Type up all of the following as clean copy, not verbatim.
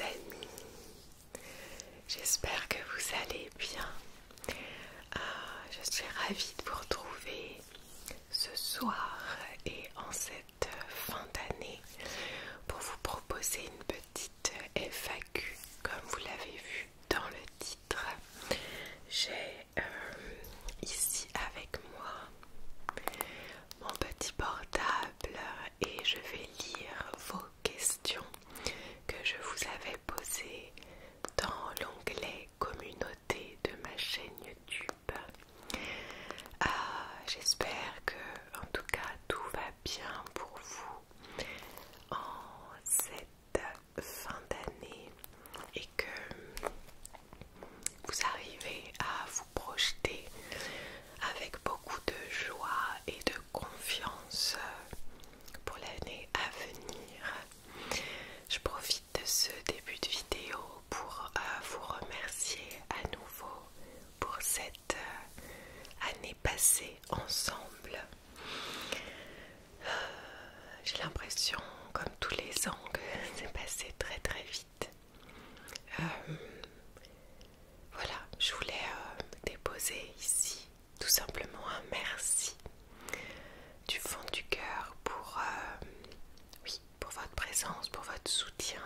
amis, j'espère que vous allez bien. Je suis ravie de vous retrouver ce soir et en cette fin d'année pour vous proposer une petite FAQ comme vous l'avez vu dans le titre. J'ai ici avec moi mon petit portable et je vais lire vos questions que je vous avais posées dans l'onglet communauté de ma chaîne YouTube. J'espère que en tout cas tout va bien pour vous en cette fin d'année et que vous arrivez à vous projeter avec beaucoup de joie et de confiance pour l'année à venir. Je profite de ce début de vidéo pour vous remercier à nouveau pour cette année passée ensemble. J'ai l'impression, comme tous les ans, que c'est passé très très vite. Voilà, je voulais déposer ici tout simplement un merci du fond du cœur pour, oui, pour votre présence, pour votre soutien,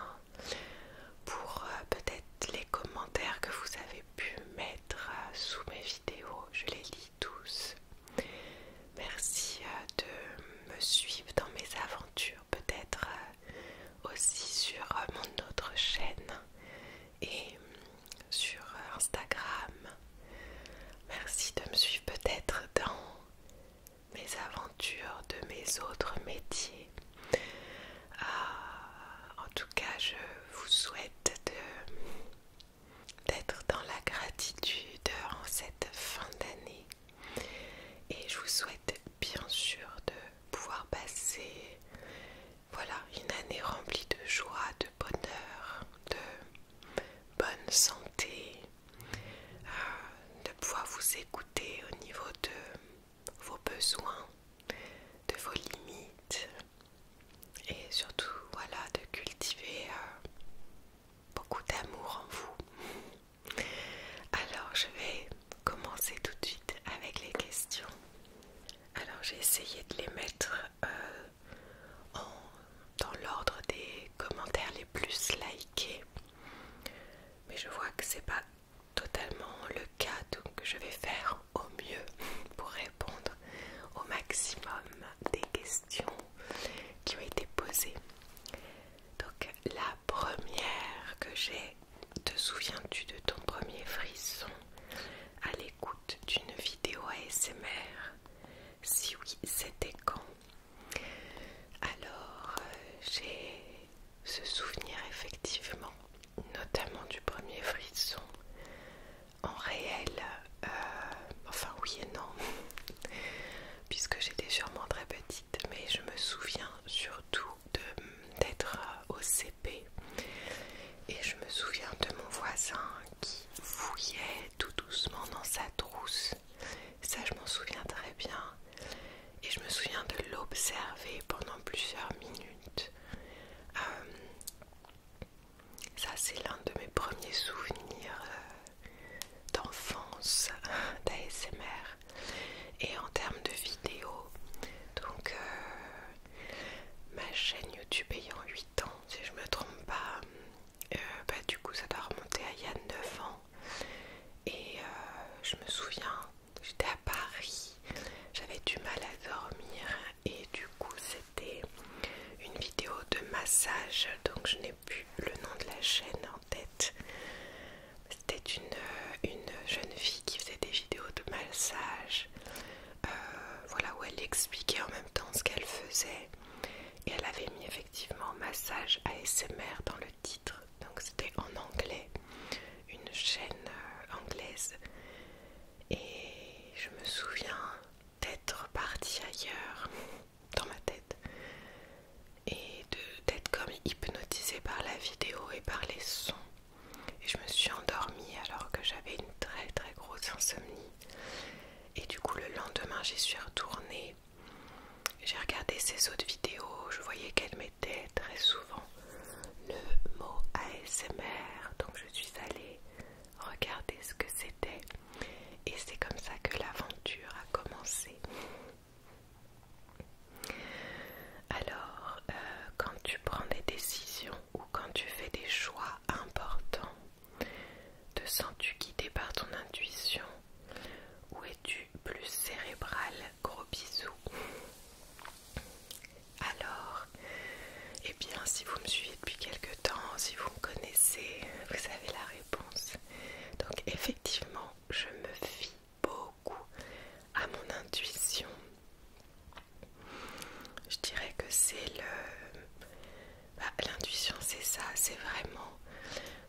pour peut-être les commentaires que vous avez pu mettre sous mes vidéos. Je les lis tous. Merci de me suivre dans mes aventures, peut-être aussi sur mon autre chaîne et sur Instagram. Merci de me suivre peut-être dans mes aventures de mes autres métiers. En tout cas, je vous souhaite d'être dans la gratitude en cette fin d'année et je vous souhaite bien sûr de pouvoir passer une année remplie de joie, de bonheur, de bonne santé, de pouvoir vous écouter au niveau de vos besoins, de vos limites et surtout de cultiver beaucoup d'amour en vous. Alors je vais commencer tout de suite avec les questions. Alors j'ai essayé de les mettre dans l'ordre des commentaires les plus likés, mais je vois que c'est pas totalement le cas, donc je vais faire au mieux pour répondre au maximum des questions qui ont été posées. Donc la première que j'ai: te souviens-tu de ton premier frisson à l'écoute d'une vidéo ASMR? Si oui, c'était quand? Alors j'ai ce souvenir effectivement, notamment du premier frisson en réel, enfin oui et non, puisque j'étais sûrement très petite, mais je me souviens surtout d'être au CP et je me souviens de mon voisin qui fouillait tout doucement dans sa trousse. Ça, je m'en souviens très bien et je me souviens de l'observer pendant plusieurs minutes. Ça, c'est l'un de mes premiers souvenirs d'enfance d'ASMR. Et en termes de vidéos, donc ma chaîne YouTube ayant 8 ans, si je me trompe pas, du coup ça doit remonter à il y a 9 ans. Et je me souviens, j'étais à Paris, j'avais du mal à dormir et du coup c'était une vidéo de massage, donc je n'ai plus le nom de la chaîne en tête. C'était une jeune fille qui faisait des vidéos de massage, où elle expliquait en même temps ce qu'elle faisait et elle avait mis effectivement massage ASMR dans le titre, donc c'était en anglais, une chaîne anglaise, et je me souviens d'être partie ailleurs dans ma tête et d'être comme hypnotisée par la vidéo et par les sons, et je me suis endormie alors que j'avais une très très grosse insomnie. Et du coup le lendemain j'y suis retournée, j'ai regardé ses autres vidéos, je voyais qu'elle mettait très souvent le mot ASMR tu prends des décisions ou quand tu fais des choix importants? Te sens-tu guidé par ton intuition ou es-tu plus cérébral? Gros bisous. Alors, eh bien, si vous me suivez depuis quelque temps, si vous me connaissez, vous avez la réponse. Donc effectivement, je me fie beaucoup à mon intuition. Je dirais que c'est l'intuition, c'est ça, c'est vraiment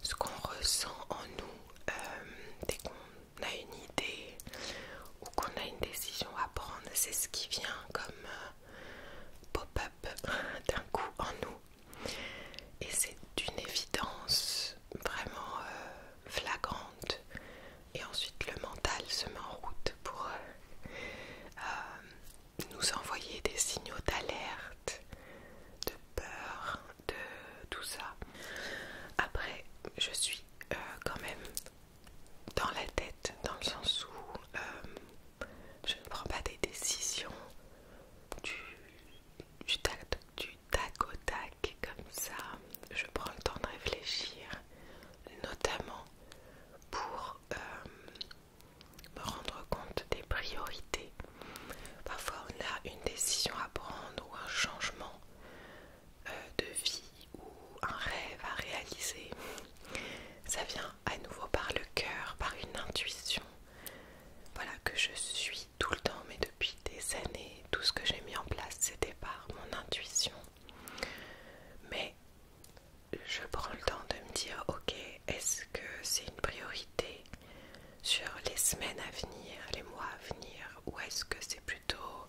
ce qu'on ressent en nous dès qu'on a une idée ou qu'on a une décision à prendre. C'est ce qui vient comme pop-up d'un coup en nous. Et c'est d'une évidence vraiment flagrante. Et ensuite le mental se met en route pour nous envoyer des signaux d'alerte, de peur, de tout ça. Après, je suis quand même dans la tête, dans le sens où je ne prends pas des décisions du tac au tac comme ça. Je prends le temps de réfléchir, notamment pour me rendre compte des priorités. Parfois on a une décision à prendre ou un changement de vie ou un rêve à réaliser. Ça vient à nouveau par le cœur, par une intuition. Voilà, que je suis tout le temps, mais depuis des années, tout ce que j'ai mis en place, c'était par mon intuition. Mais je prends le temps de me dire, ok, est-ce que c'est une priorité sur les semaines à venir, les mois à venir, ou est-ce que c'est plutôt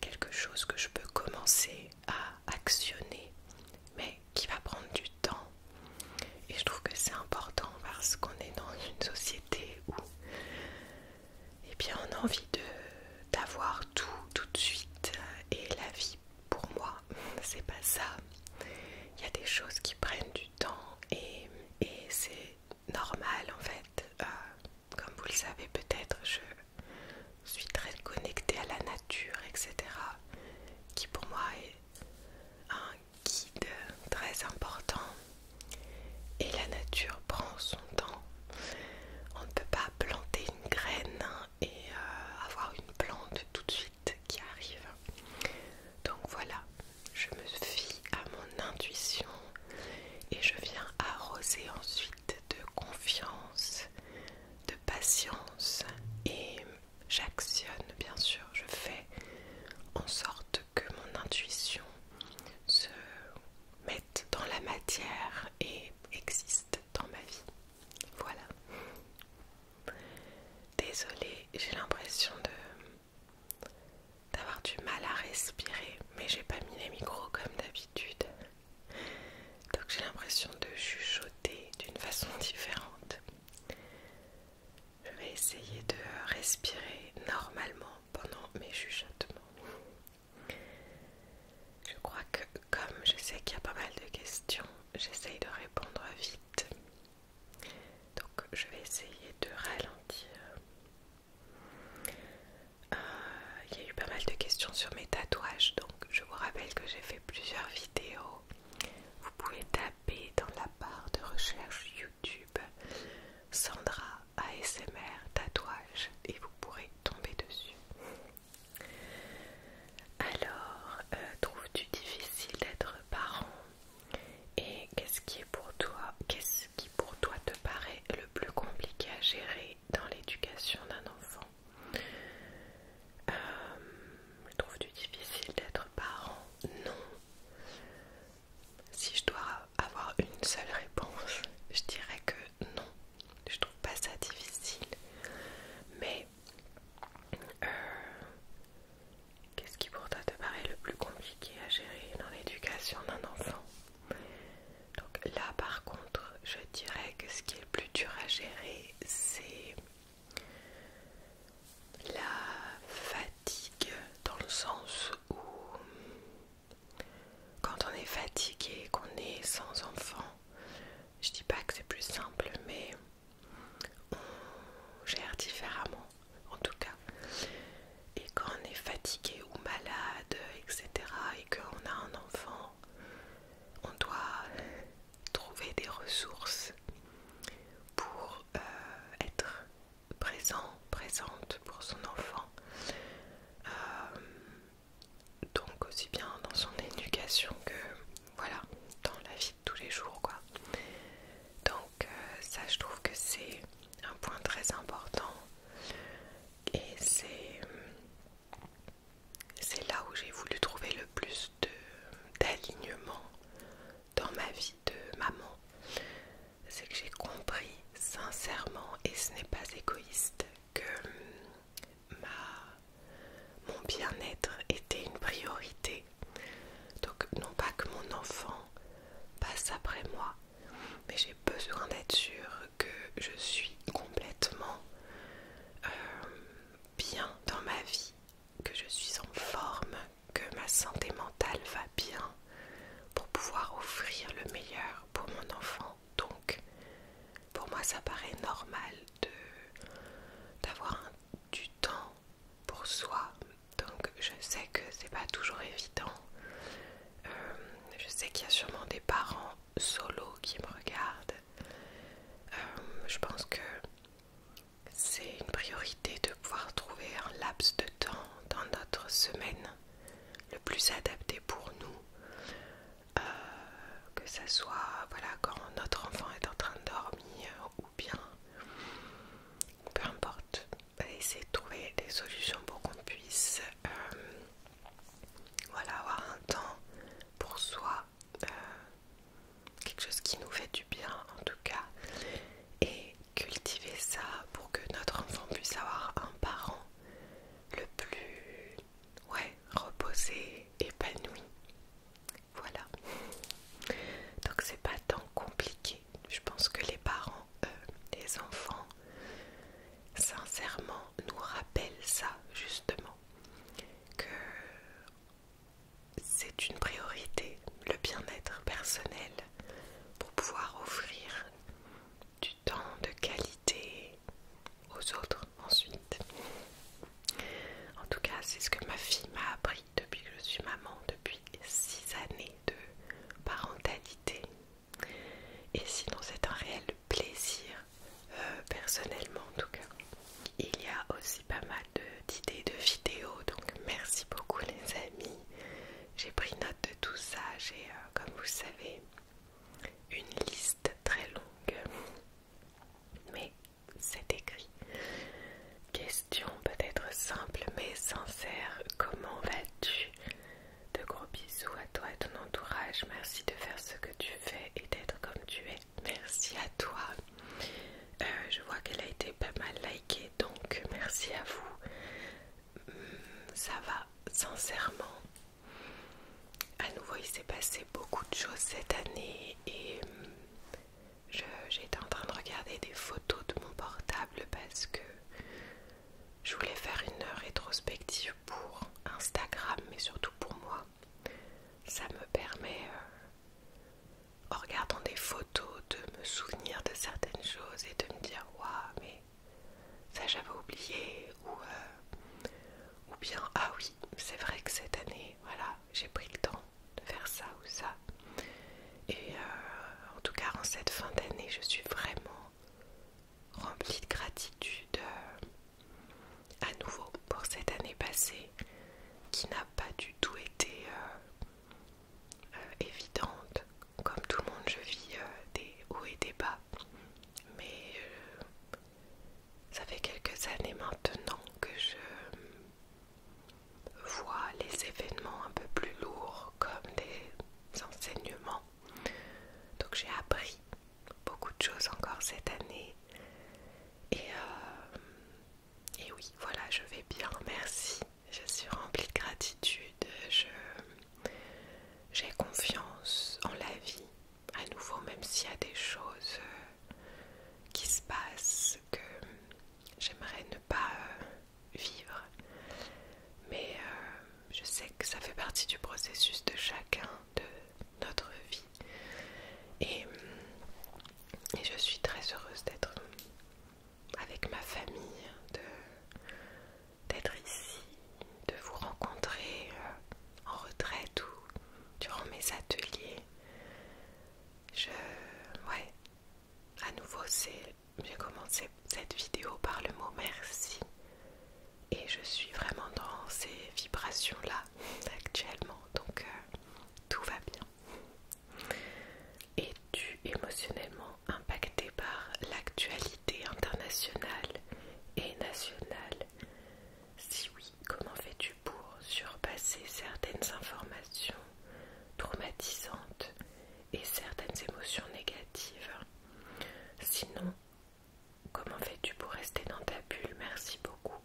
quelque chose que je peux commencer à actionner, mais qui va prendre du temps. Et je trouve que c'est important parce qu'on est dans une société où eh bien, on a envie d'avoir tout de suite. Et la vie, pour moi, c'est pas ça. Il y a des choses qui prennent du temps et c'est normal en fait. Comme vous le savez peut-être, je suis très connectée à la nature, etc. Qui pour moi est un guide très important. Et la nature prend son temps. On ne peut pas planter une graine et avoir une plante tout de suite qui arrive. Donc voilà, je me fie à mon intuition et je viens arroser ensuite de confiance, de patience et j'actionne bien sûr, je fais en sorte que mon intuition se mette dans la matière et existe dans ma vie. Voilà. Désolée, j'ai l'impression d'avoir du mal à respirer, mais j'ai pas mis les micros comme d'habitude. Donc j'ai l'impression de chuchoter d'une façon différente. Je vais essayer de respirer normalement pendant mes chuchotements. Je crois que comme je sais qu'il y a pas mal de questions, j'essaye de répondre vite. Donc je vais essayer de ralentir. Il y a eu pas mal de questions sur mes tatouages, donc je vous rappelle que j'ai fait plusieurs vidéos. Vous pouvez taper dans la barre de recherche YouTube Sandra ASMR tatouage et vous pourrez tomber dessus. Alors, trouves-tu difficile d'être parent? Et qu'est-ce qui pour toi te paraît le plus compliqué à gérer dans l'éducation d'un enfant? Trouves-tu difficile d'être parent? Non. Si je dois avoir une seule réponse, je dirais que non. Je trouve pas ça difficile. Mais qu'est-ce qui pour toi te paraît le plus compliqué à gérer dans l'éducation d'un enfant? Donc là par contre, je dirais que ce qui est le plus dur à gérer, c'est la fatigue, dans le sens où quand on est fatigué, qu'on est sans enfant, je dis pas que c'est plus simple, mais on gère différemment en tout cas. Et quand on est fatigué ou malade, etc., et qu'on a un enfant, ça paraît normal d'avoir du temps pour soi. Donc je sais que c'est pas toujours évident. Je sais qu'il y a sûrement des parents solo qui me regardent. Je pense que c'est une priorité de pouvoir trouver un laps de temps dans notre semaine le plus adapté pour nous. Que ça soit voilà, quand notre enfant est en train de dormir ou bien peu importe, essayer de trouver des solutions pour qu'on puisse voilà, avoir un temps pour soi, quelque chose qui nous fait du bien en tout cas, et cultiver ça pour que notre enfant puisse avoir un parent le plus reposé, épanoui. Voilà. Donc c'est pas tant compliqué. Je pense que les parents, les enfants, sincèrement nous rappellent ça justement, que c'est une priorité, le bien-être personnel, pour pouvoir offrir du temps de qualité aux autres ensuite. En tout cas, c'est ce que ma fille m'a appris depuis que je suis maman, depuis 6 années de parentalité. Et sinon, c'est un réel plaisir, personnellement en tout cas. Il y a aussi pas mal d'idées de vidéos, donc merci beaucoup les amis. J'ai pris note de tout ça, j'ai, comme vous savez, une liste très longue, mais c'est écrit. Question peut-être simple mais sincère, comment vas-tu? De gros bisous à toi et ton entourage, merci de faire ce que tu fais et d'être comme tu es. Merci à toi. Je vois qu'elle a été pas mal likée, donc merci à vous. Ça va, sincèrement. À nouveau, il s'est passé beaucoup de choses cette année et j'étais en train de regarder des photos de mon portable parce que je voulais faire une rétrospective pour Instagram, mais surtout pour moi. Ça me permet, en regardant des photos, de me souvenir de certaines choses et de me dire waouh, mais ça j'avais oublié, ou bien ah oui, c'est vrai que cette année, voilà, j'ai pris le temps de faire ça ou ça. Et en tout cas, en cette fin d'année, je suis vraiment remplie de gratitude à nouveau pour cette année passée qui n'a pas du tout été évidente. Comme tout le monde, je vis des hauts et des bas, mais ça fait quelques années maintenant que je vois les événements un peu plus lourds comme des enseignements. Donc j'ai appris beaucoup de choses encore cette année et oui, voilà, je vais bien, merci. Je suis remplie de gratitude, j'ai confiance en la vie à nouveau, même s'il y a des choses qui se passent que j'aimerais ne pas vivre, mais je sais que ça fait partie du processus de chacun, de notre vie, et je suis très heureuse d'être avec ma famille, d'être ici, de vous rencontrer en retraite ou durant mes ateliers. Ouais, à nouveau, j'ai commencé cette vidéo par le mot merci et je suis vraiment dans ces vibrations-là actuellement, donc tout va bien. Es-tu émotionnellement impacté par l'actualité internationale et nationale? Si oui, comment fais-tu pour surpasser certaines informations traumatisantes et certaines émotions négatives? Sinon, comment fais-tu pour rester dans ta bulle? Merci beaucoup.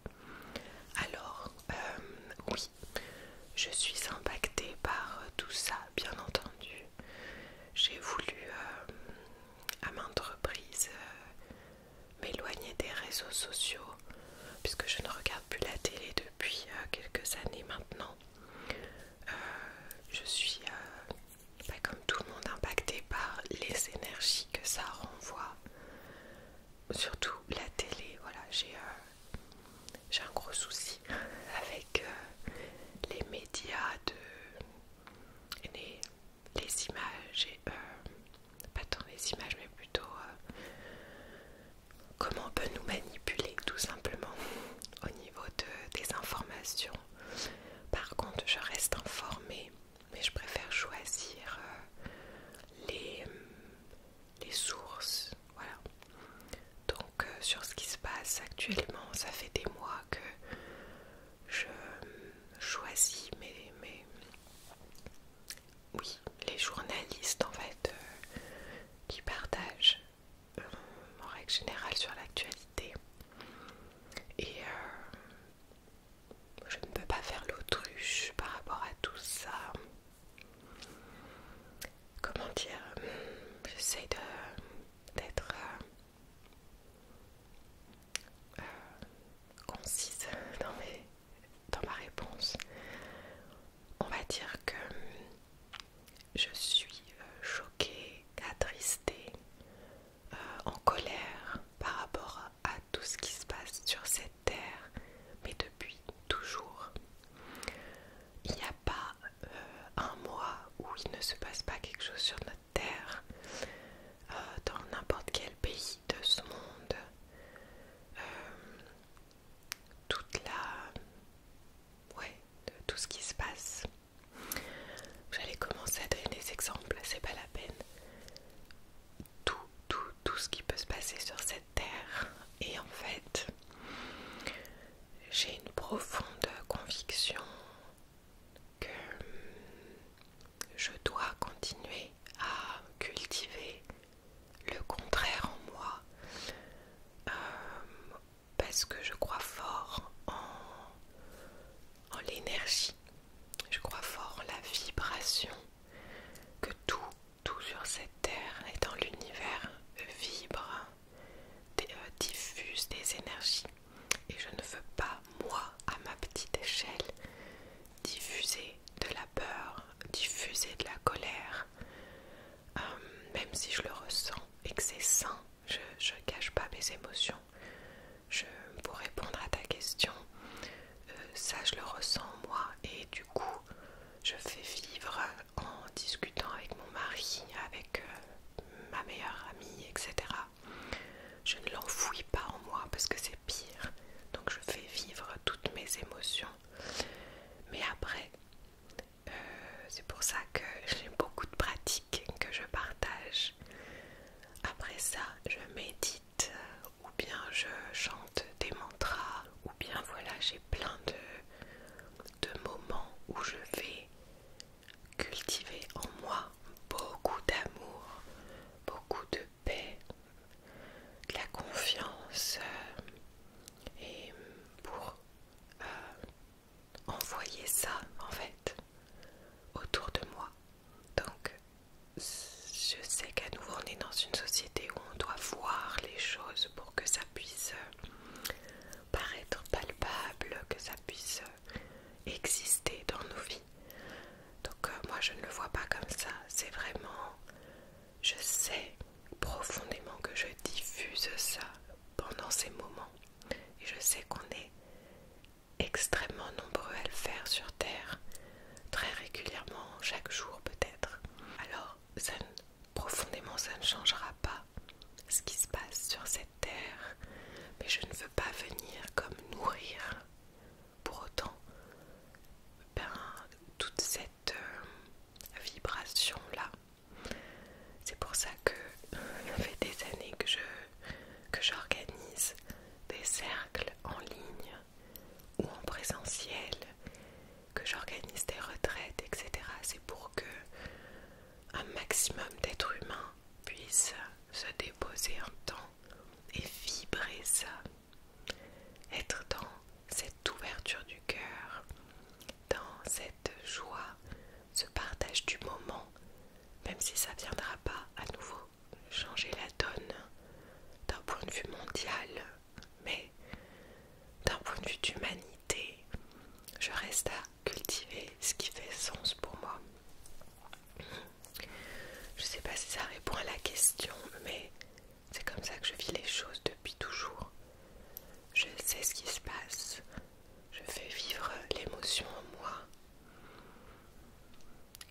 Alors, oui, je suis impactée par j'essaie d'être concise dans ma réponse. On va dire que je suis choquée, attristée, en colère par rapport à tout ce qui se passe sur cette terre, mais depuis toujours. Il n'y a pas un mois où il ne se passe pas quelque chose sur notre terre, dans n'importe quel pays de ce monde. Toute la... ouais, de tout ce qui se passe. J'allais commencer à donner des exemples, c'est pas la peine. Tout ce qui peut se passer sur cette terre. Et en fait, j'ai une profonde conviction que je dois continuer à cultiver le contraire en moi, parce que je crois fort en l'énergie, je crois fort en la vibration, que tout sur cette terre et dans l'univers vibre, diffuse des énergies, et je ne veux pas, moi, à ma petite échelle, diffuser de la peur, diffuser de la colère, même si je le ressens et que c'est sain. Je ne cache pas mes émotions. Pour répondre à ta question, ça je le ressens en moi, et du coup je fais vivre en discutant avec mon mari, avec ma meilleure amie, etc. Je ne l'enfouis pas en moi parce que c'est pire, donc je fais vivre toutes mes émotions. Mais après, c'est pour ça que j'ai beaucoup de pratiques que je partage. Après ça, je médite, ou bien je chante des mantras, ou bien voilà, j'ai plein de moments où je vais cultiver en moi beaucoup d'amour, beaucoup de paix, de la confiance, et pour envoyer ça en fait autour de moi. Donc je sais qu'à nouveau on est dans une société où on doit voir les choses pour que ça puisse paraître palpable, que ça puisse exister dans nos vies. Donc moi je ne le vois pas comme ça, c'est vraiment, je sais profondément que je diffuse ça pendant ces moments, et je sais qu'on est extrêmement nombreux à le faire sur Terre, très régulièrement, chaque jour peut-être. Alors profondément ça ne changera pas ce qui se passe sur cette terre, mais je ne veux pas venir comme nourrir pour autant toute cette vibration là. C'est pour ça que ça fait des années que j'organise des cercles en ligne ou en présentiel, que j'organise des retraites, etc. C'est pour que un maximum d'êtres humains puissent se déposer un temps et vibrer ça, être dans cette ouverture du cœur, dans cette joie, ce partage du moment, même si ça ne viendra pas à nouveau changer la donne d'un point de vue mondial, mais d'un point de vue d'humanité, je reste à cultiver ce qui fait sens pour moi. Je sais pas si ça répond à la question, mais c'est comme ça que je vis les choses depuis toujours. Je sais ce qui se passe, je fais vivre l'émotion en moi.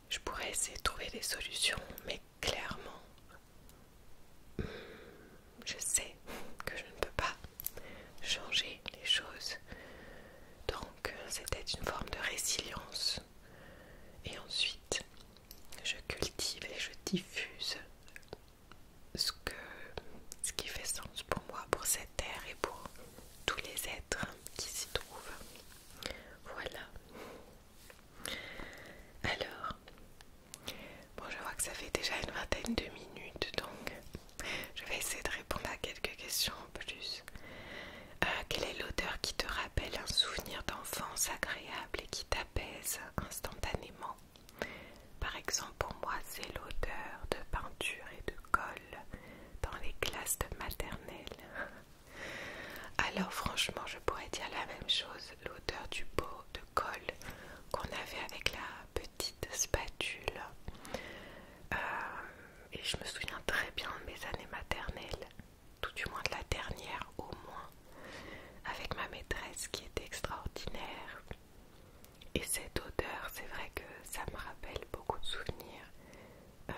Je pourrais essayer de trouver des solutions, mais clairement, je sais que je ne peux pas changer les choses. Donc c'est peut-être une forme de résilience. Et ensuite, je cultive et je diffuse ce qui fait sens pour moi, pour cette terre et pour tous les êtres qui s'y trouvent. Voilà. Alors, bon, je vois que ça fait déjà une vingtaine de minutes, donc je vais essayer de répondre à quelques questions en plus. Quelle est l'odeur qui te rappelle un souvenir d'enfance agréable et qui t'apaise instantanément? Par exemple, pour moi, c'est l'odeur de peinture et de colle je me souviens très bien de mes années maternelles, tout du moins de la dernière au moins, avec ma maîtresse qui était extraordinaire. Et cette odeur, c'est vrai que ça me rappelle beaucoup de souvenirs. Euh,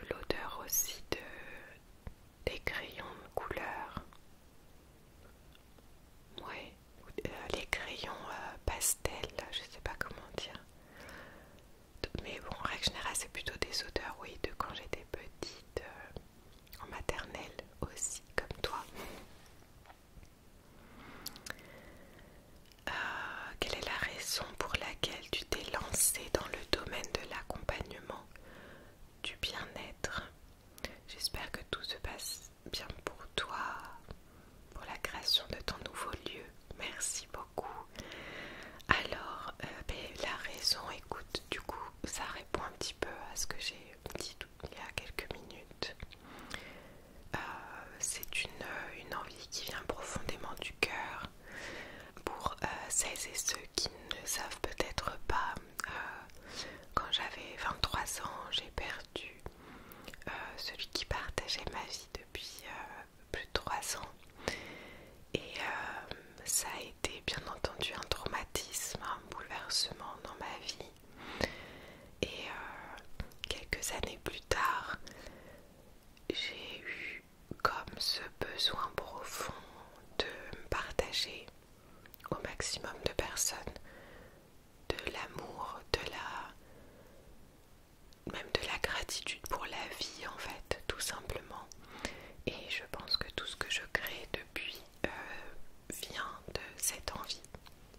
L'odeur aussi des crayons de couleur. Ouais, les crayons pastel, je sais pas comment dire. Mais bon, en règle générale, c'est plutôt des odeurs, oui, de quand j'étais petite, en maternelle aussi, comme toi. Quelle est la raison pour laquelle tu t'es lancée dans le domaine de l'accompagnement du bien-être? J'espère que tout se passe bien pour toi, pour la création de ton nouveau lieu. Merci beaucoup. Alors, la raison, écoute, du coup, ça répond un petit peu à ce que j'ai dit il y a quelques minutes. C'est une envie qui vient profondément du cœur. Pour celles et ceux qui ne savent peut-être pas, quand j'avais 23 ans, j'ai perdu celui qui partageait ma vie depuis plus de 3 ans. Et ça a été bien entendu un traumatisme, un bouleversement dans ma vie. Et quelques années plus tard, j'ai eu comme ce besoin profond de me partager au maximum de personnes de l'amour, même de la gratitude pour la vie en fait, tout simplement. Et je pense que tout ce que je crée depuis vient de cette envie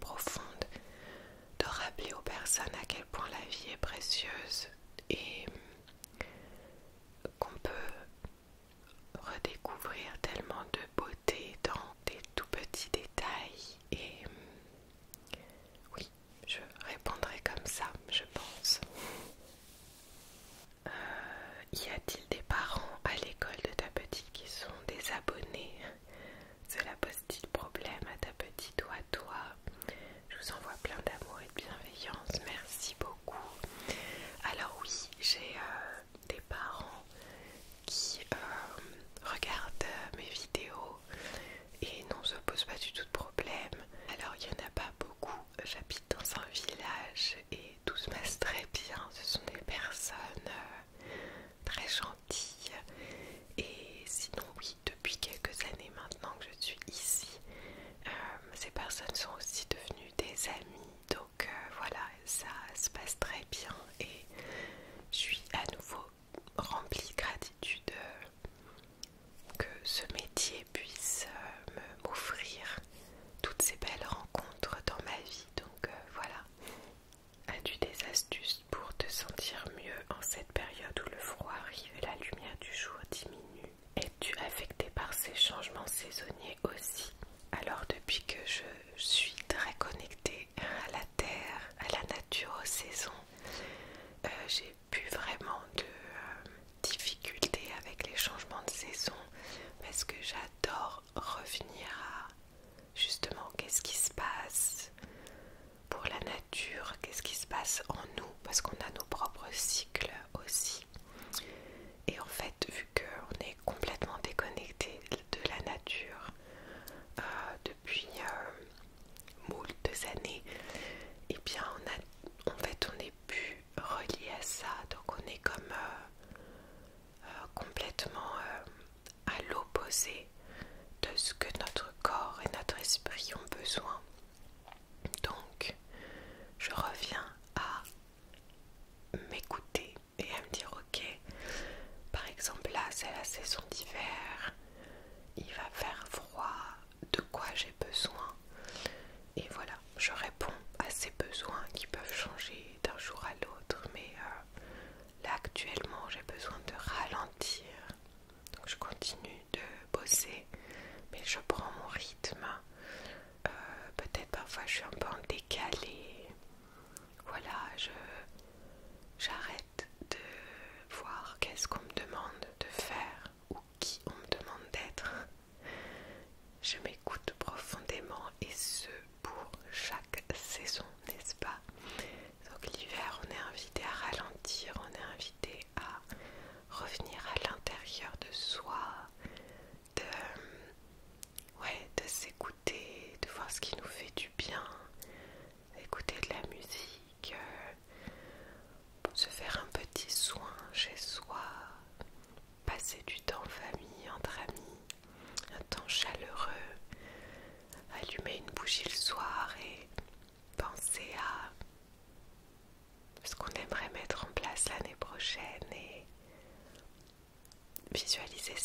profonde de rappeler aux personnes à quel point la vie est précieuse et qu'on peut redécouvrir tellement de beauté dans des tout petits détails. Et oui, je répondrai comme ça, je pense. Y a-t-il des parents à l'école de ta petite qui sont des abonnés? Cela pose-t-il problème à ta petite ou à toi? Je vous envoie plein d'amour et de bienveillance, merci beaucoup. Alors oui, j'ai des parents qui regardent mes vidéos et n'en se posent pas du tout de problème. Alors il n'y en a pas beaucoup, j'habite dans un village et tout se passe très bien, ce sont des personnes très gentilles. Et sinon oui, depuis quelques années maintenant que je suis ici, ces personnes sont aussi devenues des amis, donc voilà, ça se passe très bien et je suis à nouveau remplie de gratitude que ce métier puisse m'offrir toutes ces belles rencontres dans ma vie, donc voilà. As-tu des astuces pour te sentir mieux en cette période où le froid arrive et la lumière du jour diminue? Es-tu affectée par ces changements saisonniers aussi? Alors depuis que je suis très connectée à la terre, à la nature, aux saisons, j'ai plus vraiment de difficultés avec les changements de saison parce que j'adore revenir à justement qu'est-ce qui se passe pour la nature, qu'est-ce qui se passe en nous, parce qu'on a nos propres cycles aussi. Et en fait, vu qu'on est complètement déconnecté de la nature depuis moult années, et bien on n'est plus relié à ça, donc on est comme complètement à l'opposé de ce que notre corps et notre esprit ont besoin. Donc je reviens à m'écouter et à me dire ok, par exemple là c'est la saison d'hiver, il va faire froid, de quoi j'ai besoin? Et voilà, je réponds à ces besoins qui peuvent changer d'un jour à l'autre, mais là actuellement j'ai besoin de ralentir, donc je continue de bosser mais je prends mon rythme.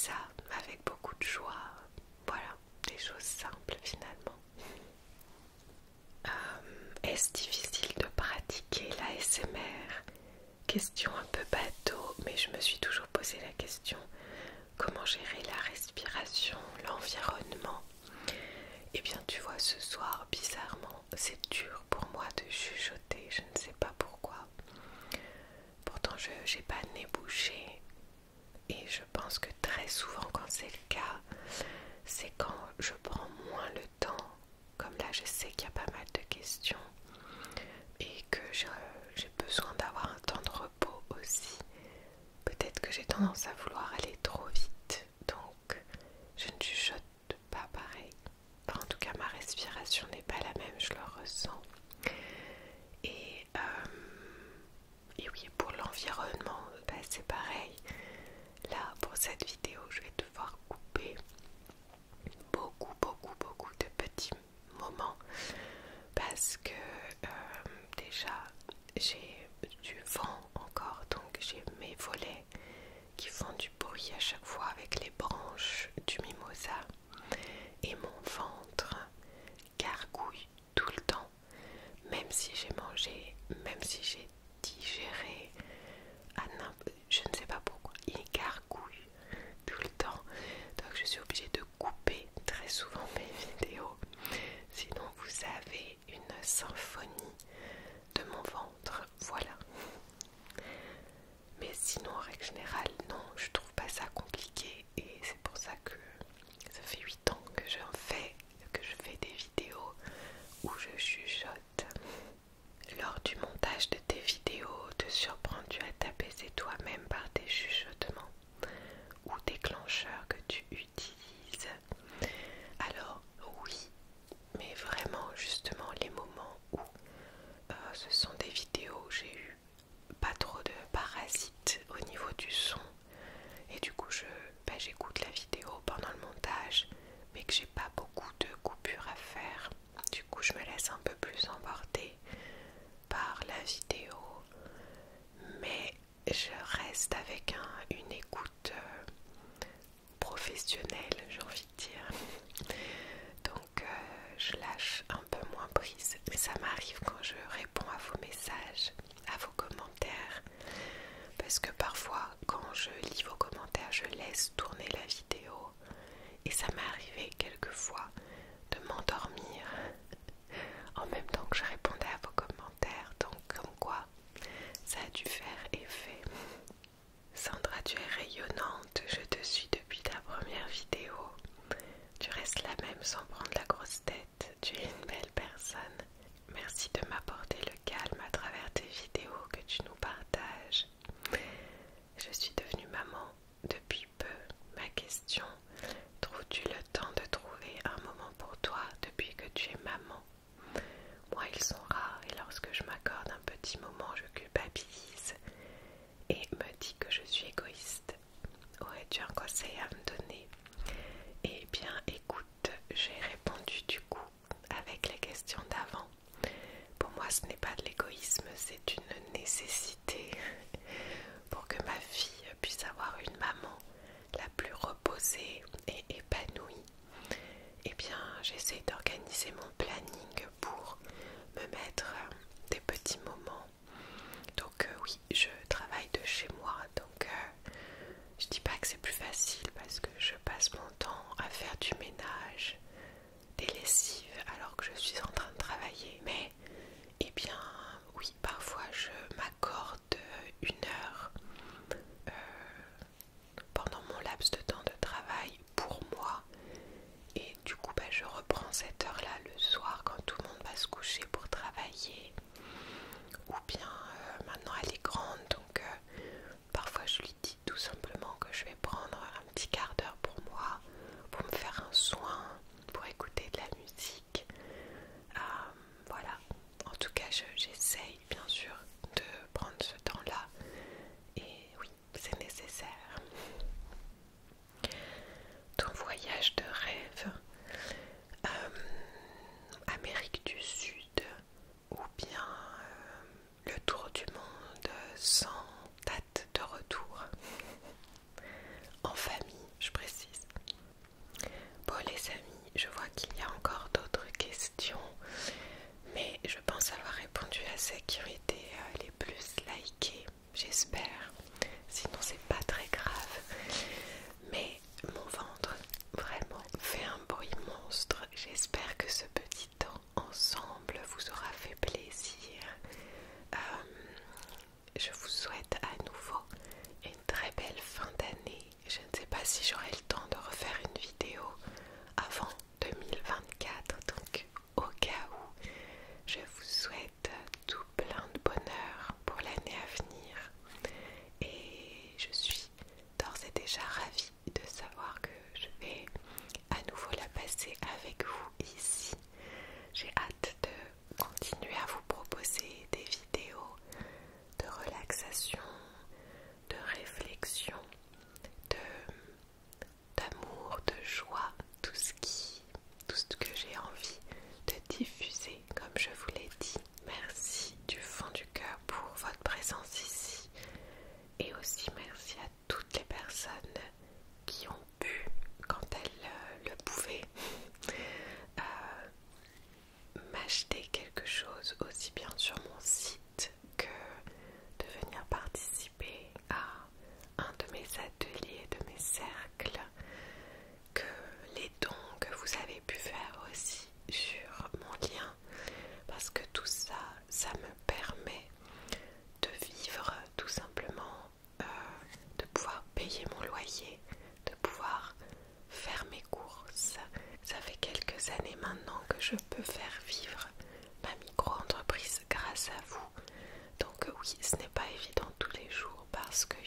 ça avec beaucoup de joie. Voilà, des choses simples finalement. Est-ce difficile de pratiquer l'ASMR? Question un peu bateau, mais je me suis toujours posé la question: comment gérer la respiration, l'environnement? Eh bien tu vois, ce soir, bizarrement, c'est dur pour moi de chuchoter, je ne sais pas pourquoi. Pourtant je n'ai pas le nez bouché, et je pense que très souvent quand c'est le cas, c'est quand je prends moins le temps. Comme là je sais qu'il y a pas mal de questions et que j'ai besoin d'avoir un temps de repos aussi. Peut-être que j'ai tendance à vouloir aller trop vite, donc je ne chuchote pas pareil. Enfin, en tout cas ma respiration n'est pas la même, je le ressens. Et, et oui, pour l'environnement, bah, c'est pareil. Là pour cette vidéo je vais devoir couper beaucoup de petits moments parce que déjà j'ai du vent encore, donc j'ai mes volets qui font du bruit à chaque fois avec les branches du mimosa, et mon ventre gargouille tout le temps, même si j'ai mangé, même si j'ai digéré, je ne sais pas pourquoi, il gargouille tout le temps, donc je suis obligée de couper très souvent mes vidéos, sinon vous avez une symphonie de mon ventre, voilà. Mais sinon en règle générale non, je trouve pas ça compliqué, et c'est pour ça que ça fait 8 ans que j'en fais, que je fais des vidéos où je chuchote. Lors du montage de tes vidéos, te surprends-tu à t'apaiser toi-même par tes chuchotements ou déclencheurs que tu utilises? Alors oui, mais vraiment justement les moments où ce sont des vidéos où j'ai eu pas trop de parasites au niveau du son, et du coup j'écoute la vidéo pendant le montage, mais que j'ai pas beaucoup de coupures à faire, du coup je me laisse un peu plus emporter par la vidéo, mais je reste avec une écoute professionnelle, j'ai envie de dire. Donc je lâche un peu moins prise, mais ça m'arrive quand je réponds à vos messages, à vos commentaires, parce que parfois quand je lis vos commentaires, je laisse tourner la vidéo, et ça m'est arrivé quelquefois de m'endormir en même temps que je répondais à vos commentaires, donc comme quoi ça a dû faire effet. Sandra, tu es rayonnante, je te suis depuis ta première vidéo. Tu restes la même sans prendre la grosse tête, tu es une belle personne. Merci de m'apporter le calme à travers tes vidéos que tu nous partages. Je suis devenue maman depuis peu. Ma question: trouves-tu le temps de trouver un moment pour toi depuis que tu es maman? Moi, ils sont rares, et lorsque je m'accorde un petit moment, je culpabilise et me dis que je suis égoïste. Aurais-tu un conseil à me donner? Eh bien, écoute, j'ai répondu du coup avec les questions d'avant. Pour moi, ce n'est pas de l'égoïsme, c'est une nécessité pour que ma fille puisse avoir une maman la plus reposée et épanouie. Eh bien, j'essaie d'organiser mon planning pour me mettre des petits moments. Donc oui, je travaille de chez moi, donc je dis pas que c'est plus facile parce que je passe mon temps à faire du ménage, des lessives alors que je suis en train de travailler. Mais eh bien oui, parfois je m'accorde 1 heure pendant mon laps de temps de travail pour moi, et du coup je reprends cette heure là le soir quand tout le monde va se coucher pour travailler, ou bien maintenant elle est grande, donc parfois je lui dis tout simplement que je vais prendre un petit quart d'heure pour moi je peux faire vivre ma micro-entreprise grâce à vous. Donc oui, ce n'est pas évident tous les jours parce que